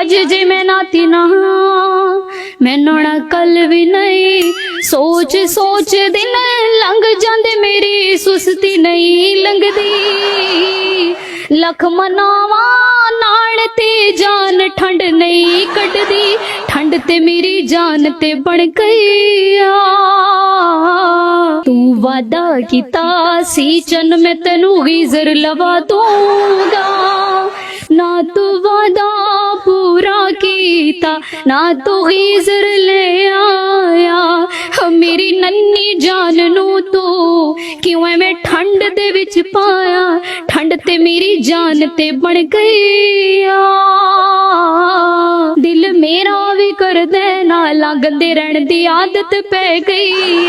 अज जे मैं नाती ना मैनू ना कल भी नहीं सोच सोच दिन लंघ जांदे मेरी सुस्ती नहीं लंघदी लख मनावा नाल ते जान ठंड नहीं कटदी ठंड ते मेरी जान ते बन गई तू वादा कीता सी चन मैं तेनू गीजर लवा दूंगा ना तू वादा पूरा कीता ना तू गीजर ले आया मेरी नन्नी जान नू तू क्यों मैं ठंड दे विच पाया ठंड ते मेरी जान ते बन गई दिल मेरा भी कर दे ना लगदे रहन दी आदत पै गई